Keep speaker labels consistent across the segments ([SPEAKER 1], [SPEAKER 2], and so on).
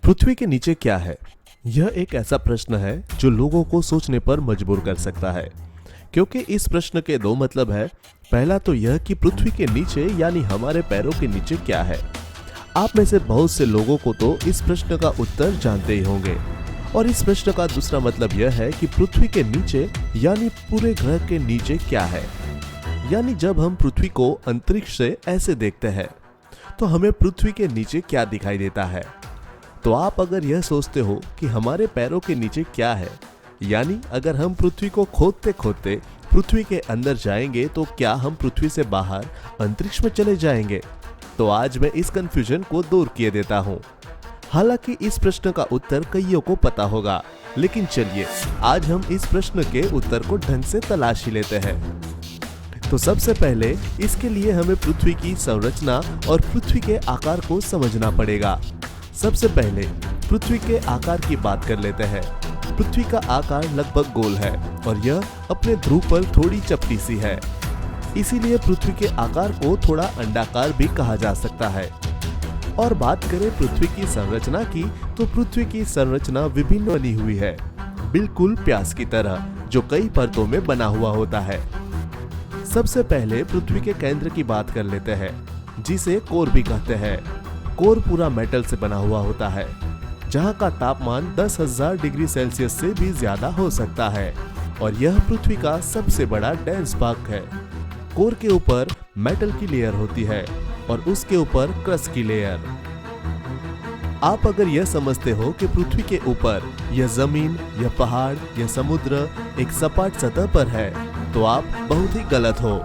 [SPEAKER 1] पृथ्वी के नीचे क्या है? यह एक ऐसा प्रश्न है जो लोगों को सोचने पर मजबूर कर सकता है, क्योंकि इस प्रश्न के दो मतलब है। पहला तो यह कि पृथ्वी के नीचे यानी हमारे पैरों के नीचे क्या है। आप में से बहुत से लोगों को तो इस प्रश्न का उत्तर जानते ही होंगे। और इस प्रश्न का दूसरा मतलब यह है कि पृथ्वी के नीचे यानी पूरे ग्रह के नीचे क्या है। यानी जब हम पृथ्वी को अंतरिक्ष से ऐसे देखते हैं तो हमें पृथ्वी के नीचे क्या दिखाई देता है। तो आप अगर यह सोचते हो कि हमारे पैरों के नीचे क्या है, यानी अगर हम पृथ्वी को खोदते खोदते पृथ्वी के अंदर जाएंगे तो क्या हम पृथ्वी से बाहर अंतरिक्ष में चले जाएंगे, तो आज मैं इस कंफ्यूजन को दूर किए देता हूँ। हालांकि इस प्रश्न का उत्तर कईयों को पता होगा, लेकिन चलिए आज हम इस प्रश्न के उत्तर को ढंग से तलाश ही लेते हैं। तो सबसे पहले इसके लिए हमें पृथ्वी की संरचना और पृथ्वी के आकार को समझना पड़ेगा। सबसे पहले पृथ्वी के आकार की बात कर लेते हैं। पृथ्वी का आकार लगभग गोल है और यह अपने ध्रुव पर थोड़ी चपटी सी है, इसीलिए पृथ्वी के आकार को थोड़ा अंडाकार भी कहा जा सकता है। और बात करें पृथ्वी की संरचना की, तो पृथ्वी की संरचना विभिन्न बनी हुई है, बिल्कुल प्याज की तरह, जो कई परतों में बना हुआ होता है। सबसे पहले पृथ्वी के केंद्र की बात कर लेते हैं, जिसे कोर भी कहते हैं। कोर पूरा मेटल से बना हुआ होता है, जहां का तापमान 10,000 डिग्री सेल्सियस से भी ज्यादा हो सकता है, और यह पृथ्वी का सबसे बड़ा डेंस भाग है। कोर के ऊपर मेटल की लेयर होती है और उसके ऊपर क्रस्ट की लेयर। आप अगर यह समझते हो कि पृथ्वी के ऊपर यह जमीन, यह पहाड़, यह समुद्र एक सपाट सतह पर है, तो आप बहुत ही गलत हो।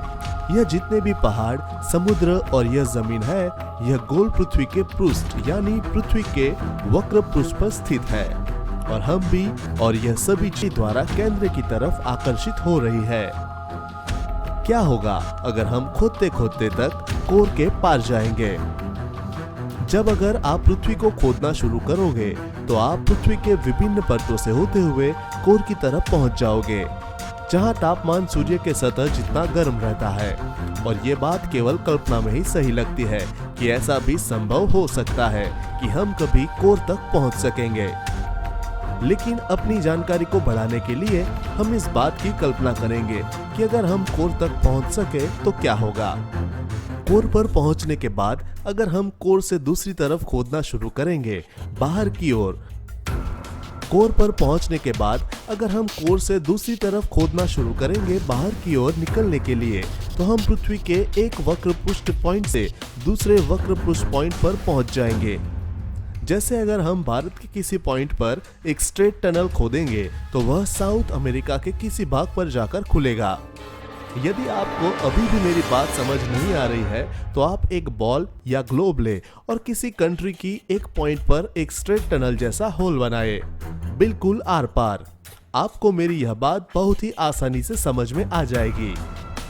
[SPEAKER 1] यह जितने भी पहाड़, समुद्र और यह जमीन है, यह गोल पृथ्वी के पृष्ठ यानी पृथ्वी के वक्र पृष्ठ पर स्थित है, और हम भी और यह सभी चीज द्वारा केंद्र की तरफ आकर्षित हो रही है। क्या होगा अगर हम खोदते खोदते तक कोर के पार जाएंगे? जब अगर आप पृथ्वी को खोदना शुरू करोगे तो आप पृथ्वी के विभिन्न परतों से होते हुए कोर की तरफ पहुंच जाओगे, जहां तापमान सूर्य के सतह जितना गर्म रहता है। और ये बात केवल कल्पना में ही सही लगती है कि ऐसा भी संभव हो सकता है कि हम कभी कोर तक पहुंच सकेंगे। लेकिन अपनी जानकारी को बढ़ाने के लिए हम इस बात की कल्पना करेंगे कि अगर हम कोर तक पहुंच सके तो क्या होगा। कोर पर पहुंचने के बाद अगर हम कोर से दूसरी तरफ खोदना शुरू करेंगे बाहर की ओर, कोर पर पहुंचने के बाद अगर हम कोर से दूसरी तरफ खोदना शुरू करेंगे बाहर की ओर निकलने के लिए, तो हम पृथ्वी के एक वक्र पृष्ठ पॉइंट से दूसरे वक्र पृष्ठ पॉइंट पर पहुंच जाएंगे। जैसे अगर हम भारत के किसी पॉइंट पर एक स्ट्रेट टनल खोदेंगे तो वह साउथ अमेरिका के किसी भाग पर जाकर खुलेगा। यदि आपको अभी भी मेरी बात समझ नहीं आ रही है तो आप एक बॉल या ग्लोब ले और किसी कंट्री की एक पॉइंट पर एक स्ट्रेट टनल जैसा होल बनाए, बिल्कुल आर पार। आपको मेरी यह बात बहुत ही आसानी से समझ में आ जाएगी।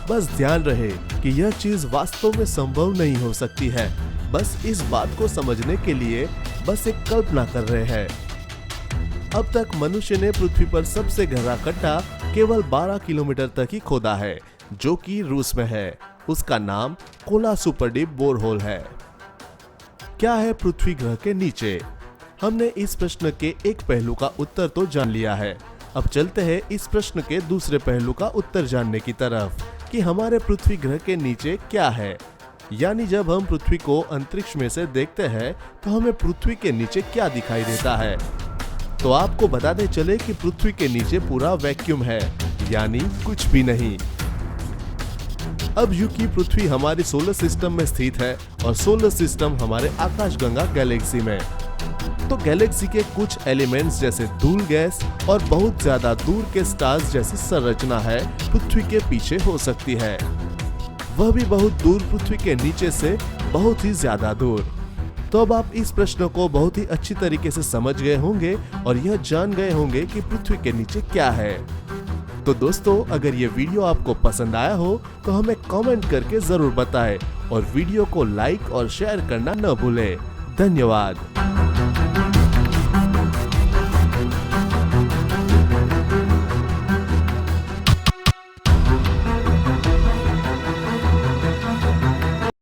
[SPEAKER 1] बस ध्यान रहे कि यह चीज वास्तव में संभव नहीं हो सकती है, बस इस बात को समझने के लिए बस एक कल्पना कर रहे हैं। अब तक मनुष्य ने पृथ्वी पर सबसे गहरा गड्ढा केवल 12 किलोमीटर तक ही खोदा है, जो कि रूस में है। उसका नाम कोला सुपर डीप बोरहोल है। क्या है पृथ्वी ग्रह के नीचे? हमने इस प्रश्न के एक पहलू का उत्तर तो जान लिया है। अब चलते हैं इस प्रश्न के दूसरे पहलू का उत्तर जानने की तरफ, कि हमारे पृथ्वी ग्रह के नीचे क्या है। यानी जब हम पृथ्वी को अंतरिक्ष में से देखते हैं तो हमें पृथ्वी के नीचे क्या दिखाई देता है। तो आपको बताते चले कि पृथ्वी के नीचे पूरा वैक्यूम है, यानी कुछ भी नहीं। अब यूं पृथ्वी हमारे सोलर सिस्टम में स्थित है और सोलर सिस्टम हमारे आकाशगंगा गैलेक्सी में। तो गैलेक्सी के कुछ एलिमेंट्स जैसे धूल गैस और बहुत ज्यादा दूर के स्टार्स जैसी संरचना है पृथ्वी के पीछे हो सकती है, वह भी बहुत दूर पृथ्वी के नीचे से बहुत ही ज्यादा दूर। तो अब आप इस प्रश्न को बहुत ही अच्छी तरीके से समझ गए होंगे और यह जान गए होंगे कि पृथ्वी के नीचे क्या है। तो दोस्तों, अगर ये वीडियो आपको पसंद आया हो तो हमें कमेंट करके जरूर बताएं और वीडियो को लाइक और शेयर करना न भूलें। धन्यवाद।